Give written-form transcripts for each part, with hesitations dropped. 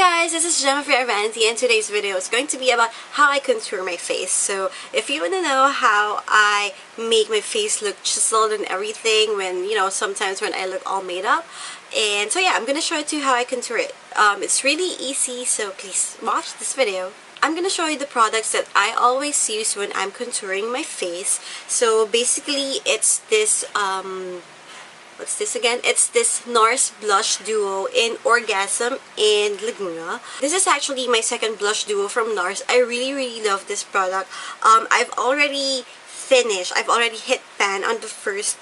guys, this is Gemma for rarevanity, and today's video is going to be about how I contour my face. So if you want to know how I make my face look chiseled and everything when, sometimes when I look all made up. And so yeah, I'm going to show you to you how I contour it. It's really easy, so please watch this video. I'm going to show you the products that I always use when I'm contouring my face. So basically, it's this, what's this again? It's this NARS blush duo in Orgasm and Laguna. This is actually my second blush duo from NARS. I really love this product. I've already hit pan on the first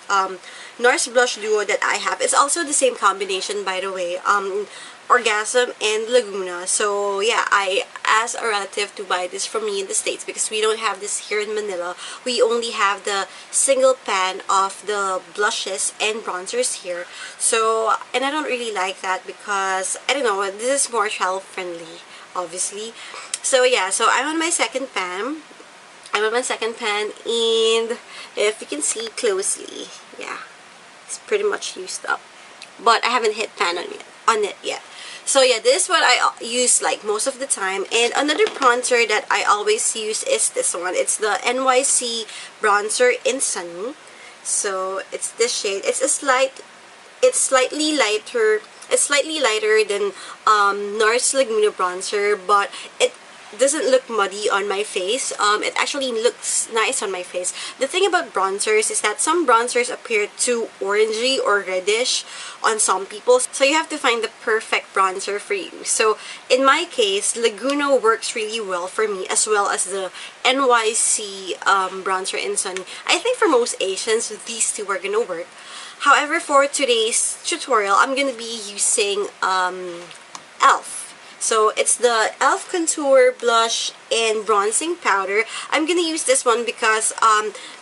NARS blush duo that I have. It's also the same combination, by the way. Orgasm and Laguna. So yeah, I asked a relative to buy this from me in the States because we don't have this here in Manila. We only have the single pan of the blushes and bronzers here. So, and I don't really like that because, I don't know, this is more child friendly, obviously. So yeah, so I'm on my second pan. And if you can see closely, yeah, it's pretty much used up. But I haven't hit pan on it yet. So yeah, this is what I use like most of the time. And another bronzer that I always use is this one. It's the NYC bronzer in Sunny. So it's this shade. It's slightly lighter. It's slightly lighter than NARS Laguna bronzer, but it doesn't look muddy on my face. It actually looks nice on my face. The thing about bronzers is that some bronzers appear too orangey or reddish on some people, so you have to find the perfect bronzer for you. So in my case, Laguna works really well for me, as well as the NYC bronzer in Sunny. I think for most Asians, these two are gonna work. However, for today's tutorial, I'm gonna be using ELF. So it's the ELF Contour Blush and Bronzing Powder. I'm going to use this one because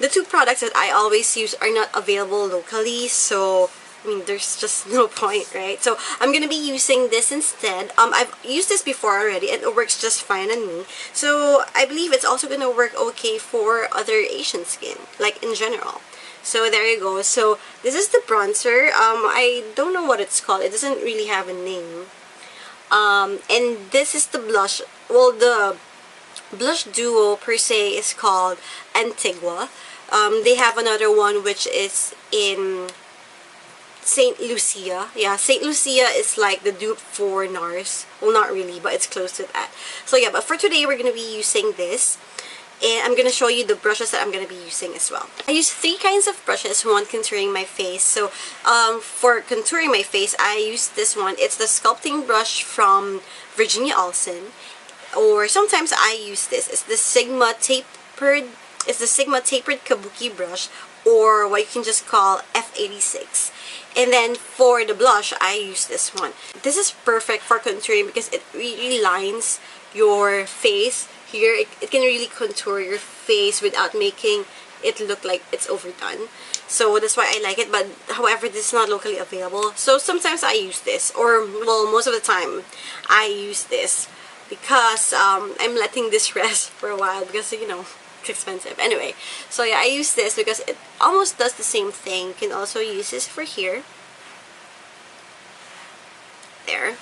the two products that I always use are not available locally. So, I mean, there's just no point, right? So I'm going to be using this instead. I've used this before already and it works just fine on me. So I believe it's also going to work okay for other Asian skin, like in general. So there you go. So this is the bronzer. I don't know what it's called. It doesn't really have a name. And this is the blush. Well, the blush duo per se is called Antigua. They have another one which is in St. Lucia. Yeah, St. Lucia is like the dupe for NARS. Well, not really, but it's close to that. So yeah, but for today we're going to be using this. And I'm going to show you the brushes that I'm going to be using as well. I use 3 kinds of brushes when contouring my face. So for contouring my face, I use this one. It's the sculpting brush from Virginia Olsen. Or sometimes I use this. It's the Sigma tapered kabuki brush, or what you can just call F86. And then for the blush, I use this one. This is perfect for contouring because it really lines your face. Here, it can really contour your face without making it look like it's overdone. So that's why I like it. But however, this is not locally available. So sometimes I use this, or well, most of the time I use this because I'm letting this rest for a while because it's expensive. Anyway, so yeah, I use this because it almost does the same thing. You can also use this for here. There.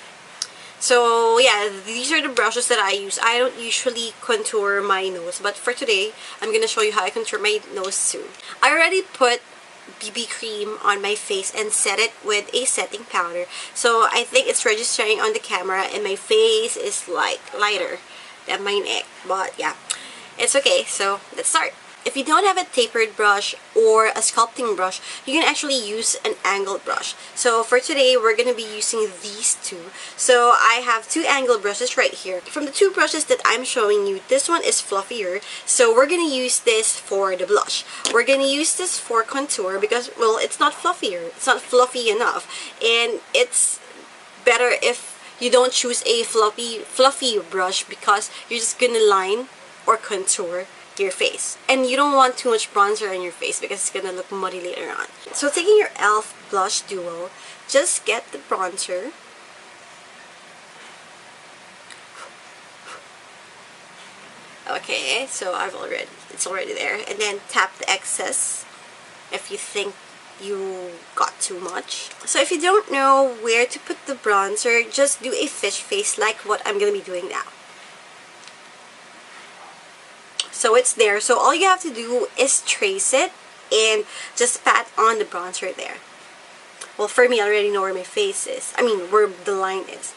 So yeah, these are the brushes that I use. I don't usually contour my nose, but for today, I'm going to show you how I contour my nose too. I already put BB cream on my face and set it with a setting powder. So I think it's registering on the camera and my face is like lighter than my neck. But yeah, it's okay. So let's start. If you don't have a tapered brush or a sculpting brush, you can actually use an angled brush. So for today, we're going to be using these two. So I have 2 angled brushes right here. From the 2 brushes that I'm showing you, this one is fluffier. So we're going to use this for the blush. We're going to use this for contour because, well, it's not fluffier. It's not fluffy enough. And it's better if you don't choose a fluffy brush because you're just going to line or contour your face, and you don't want too much bronzer on your face because it's gonna look muddy later on. So taking your ELF blush duo, just get the bronzer, okay, so it's already there, and then tap the excess if you think you got too much. So if you don't know where to put the bronzer, just do a fish face like what I'm gonna be doing now. So it's there. So all you have to do is trace it and just pat on the bronzer there. Well, for me, I already know where my face is. I mean, where the line is.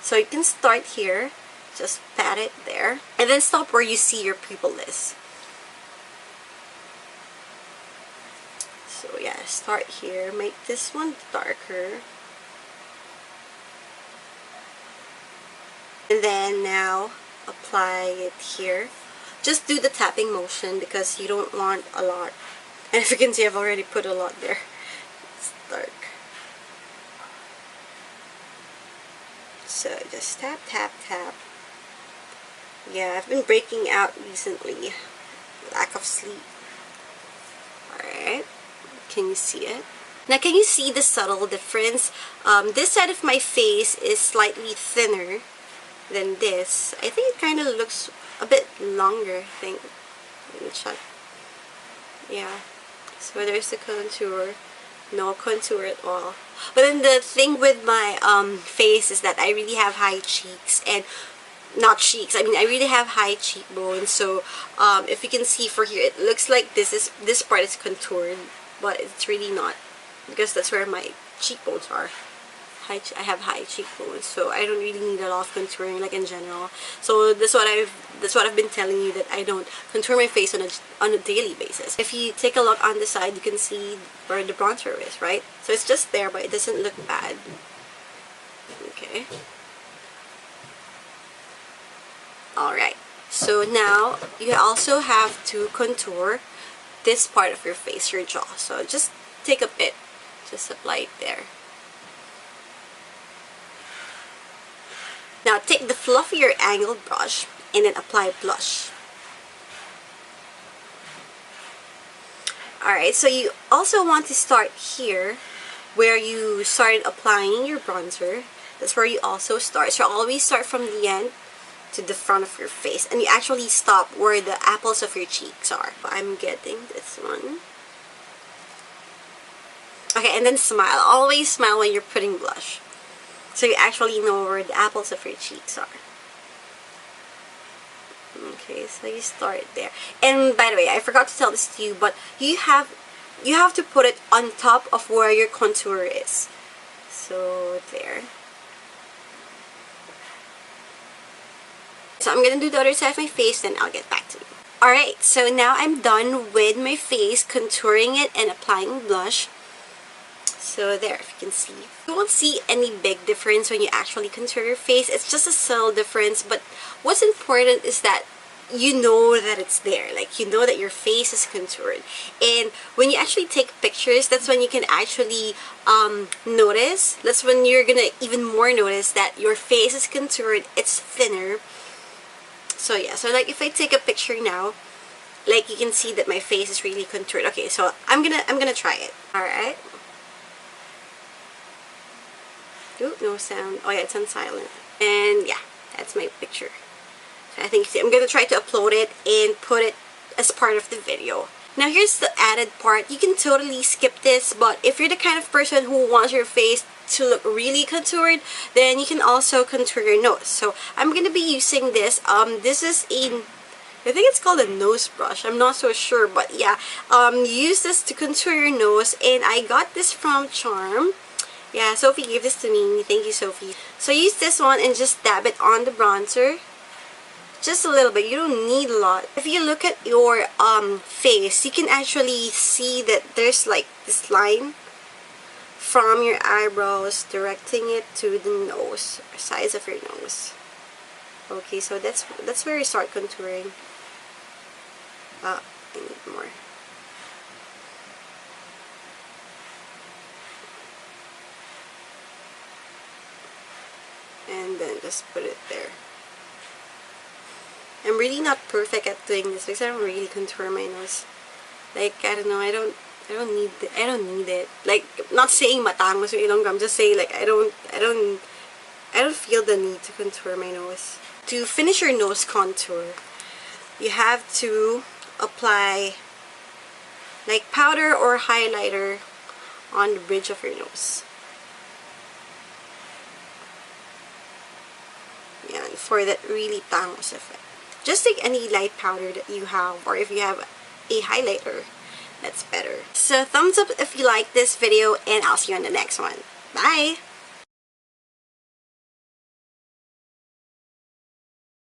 So you can start here. Just pat it there. And then stop where you see your pupil is. So yeah, start here. Make this one darker. And then now, apply it here. Just do the tapping motion because you don't want a lot. And if you can see, I've already put a lot there. It's dark. So just tap, tap, tap. Yeah, I've been breaking out recently. Lack of sleep. Alright. Can you see it? Now, can you see the subtle difference? This side of my face is slightly thinner than this. I think it kind of looks a bit longer, I think. Let me check. Yeah. So there's the contour. No contour at all. But then the thing with my face is that I really have high cheeks, and not cheeks, I mean I really have high cheekbones. So if you can see for here, it looks like this part is contoured, but it's really not, because that's where my cheekbones are. I have high cheekbones, so I don't really need a lot of contouring, like in general. So that's what I've been telling you, that I don't contour my face on a daily basis. If you take a look on the side, you can see where the bronzer is, right? So it's just there, but it doesn't look bad. Okay. Alright. So now you also have to contour this part of your face, your jaw. So just take a bit, just apply it there. Now take the fluffier angled brush and then apply blush. Alright, so you also want to start here where you started applying your bronzer. That's where you also start. So always start from the end to the front of your face, and you actually stop where the apples of your cheeks are. I'm getting this one. Okay, and then smile. Always smile when you're putting blush, so you actually know where the apples of your cheeks are. Okay, so you start there. And by the way, I forgot to tell this to you, but you have to put it on top of where your contour is. So there. So I'm gonna do the other side of my face, then I'll get back to you. Alright, so now I'm done with my face, contouring it and applying blush. So there, if you can see. You won't see any big difference when you actually contour your face. It's just a subtle difference, but what's important is that you know that it's there. Like, you know that your face is contoured. And when you actually take pictures, that's when you can actually notice. That's when you're gonna even more notice that your face is contoured, it's thinner. So yeah, so like if I take a picture now, like you can see that my face is really contoured. Okay, so I'm gonna try it. Alright. Ooh, no sound. Oh yeah, it's on silent. And yeah, that's my picture. So I think I'm gonna try to upload it and put it as part of the video. Now here's the added part. You can totally skip this, but if you're the kind of person who wants your face to look really contoured, then you can also contour your nose. So I'm gonna be using this. This is I think it's called a nose brush. I'm not so sure, but yeah, use this to contour your nose, and I got this from Charm. Yeah, Sophie gave this to me. Thank you, Sophie. So use this one and just dab it on the bronzer. Just a little bit. You don't need a lot. If you look at your face, you can actually see that there's like this line from your eyebrows directing it to the nose, sides of your nose. Okay, so that's where you start contouring. I need more. And then just put it there. I'm really not perfect at doing this because I don't really contour my nose. Like, I don't know, I don't need it. Like, I'm not saying matangos or ilonggo, I'm just saying like I don't feel the need to contour my nose. To finish your nose contour, you have to apply like powder or highlighter on the bridge of your nose. Yan, for that really tangos effect. Just take any light powder that you have, or if you have a highlighter, that's better. So thumbs up if you like this video, and I'll see you on the next one. Bye!